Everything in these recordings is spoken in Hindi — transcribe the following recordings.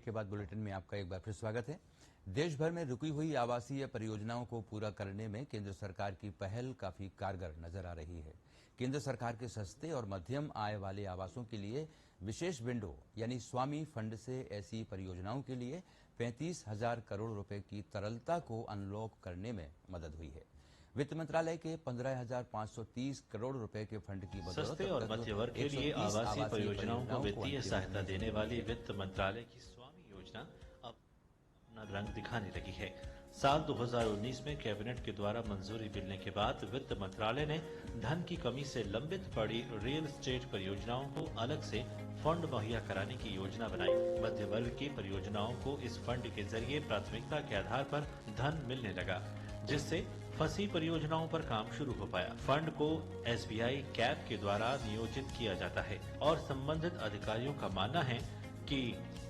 ब्रेक के बाद बुलेटिन में आपका एक बार फिर स्वागत है। देश भर में रुकी हुई आवासीय परियोजनाओं को पूरा करने में केंद्र सरकार की पहल काफी कारगर नजर आ रही है। केंद्र सरकार के सस्ते और मध्यम आय वाले आवासों के लिए विशेष विंडो यानी स्वामी फंड से ऐसी परियोजनाओं के लिए 35,000 करोड़ रुपए की तरलता को अनलॉक करने में मदद हुई है। वित्त मंत्रालय के 15,530 करोड़ रुपए के फंड की बदौलत सस्ते और मध्य वर्ग के लिए आवासीय परियोजनाओं को वित्तीय सहायता देने वाली वित्त मंत्रालय की स्वामी योजना अब अपना रंग दिखाने लगी है। साल 2019 में कैबिनेट के द्वारा मंजूरी मिलने के बाद वित्त मंत्रालय ने धन की कमी से लंबित पड़ी रियल एस्टेट परियोजनाओं को अलग से फंड मुहैया कराने की योजना बनाई। मध्य वर्ग की परियोजनाओं को इस फंड के जरिए प्राथमिकता के आधार पर धन मिलने लगा, जिससे फंसी परियोजनाओं पर काम शुरू हो पाया। फंड को SBI कैप के द्वारा नियोजित किया जाता है और संबंधित अधिकारियों का मानना है कि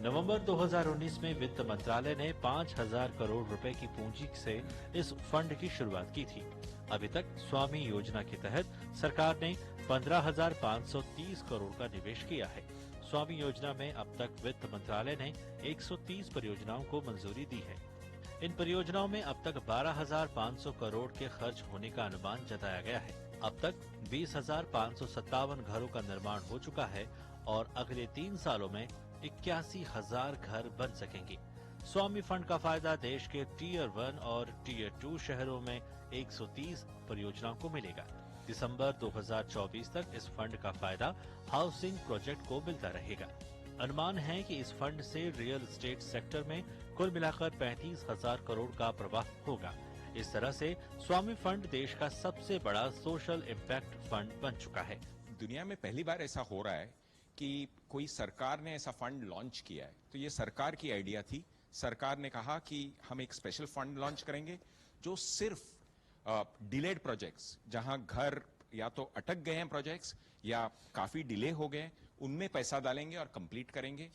नवंबर 2019 में वित्त मंत्रालय ने 5,000 करोड़ रुपए की पूंजी से इस फंड की शुरुआत की थी। अभी तक स्वामी योजना के तहत सरकार ने 15,530 करोड़ का निवेश किया है। स्वामी योजना में अब तक वित्त मंत्रालय ने 130 परियोजनाओं को मंजूरी दी है। इन परियोजनाओं में अब तक 12,500 करोड़ के खर्च होने का अनुमान जताया गया है। अब तक 20,557 घरों का निर्माण हो चुका है और अगले 3 सालों में 81,000 घर बन सकेंगे। स्वामी फंड का फायदा देश के टीयर 1 और टीयर 2 शहरों में 130 परियोजनाओं को मिलेगा। दिसंबर 2024 तक इस फंड का फायदा हाउसिंग प्रोजेक्ट को मिलता रहेगा। अनुमान है कि इस फंड से रियल एस्टेट सेक्टर में कुल मिलाकर 35,000 करोड़ का प्रवाह होगा। इस तरह से स्वामी फंड देश का सबसे बड़ा सोशल इम्पैक्ट फंड बन चुका है। दुनिया में पहली बार ऐसा हो रहा है कि कोई सरकार ने ऐसा फंड लॉन्च किया है। तो ये सरकार की आइडिया थी। सरकार ने कहा कि हम एक स्पेशल फंड लॉन्च करेंगे जो सिर्फ डिलेड प्रोजेक्ट्स, जहां घर या तो अटक गए हैं प्रोजेक्ट्स या काफी डिले हो गए, उनमें पैसा डालेंगे और कंप्लीट करेंगे।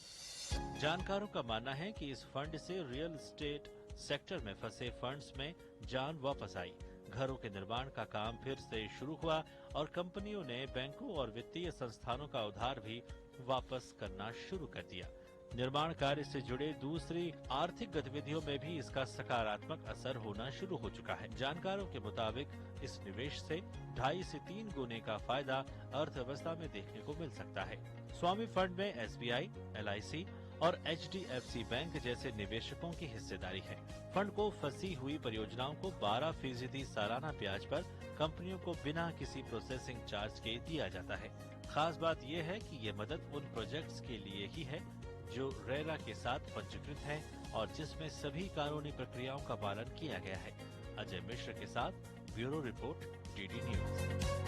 जानकारों का मानना है कि इस फंड से रियल एस्टेट सेक्टर में फंसे फंड्स में जान वापस आई। घरों के निर्माण का काम फिर से शुरू हुआ और कंपनियों ने बैंकों और वित्तीय संस्थानों का उधार भी वापस करना शुरू कर दिया। निर्माण कार्य से जुड़े दूसरी आर्थिक गतिविधियों में भी इसका सकारात्मक असर होना शुरू हो चुका है। जानकारों के मुताबिक इस निवेश से 2.5 से 3 गुने का फायदा अर्थव्यवस्था में देखने को मिल सकता है। स्वामी फंड में SBI, LIC और HDFC बैंक जैसे निवेशकों की हिस्सेदारी है। फंड को फंसी हुई परियोजनाओं को 12% सालाना ब्याज पर कंपनियों को बिना किसी प्रोसेसिंग चार्ज के दिया जाता है। खास बात यह है कि ये मदद उन प्रोजेक्ट्स के लिए ही है जो रेरा के साथ पंजीकृत है और जिसमें सभी कानूनी प्रक्रियाओं का पालन किया गया है। अजय मिश्र के साथ ब्यूरो रिपोर्ट, DD न्यूज।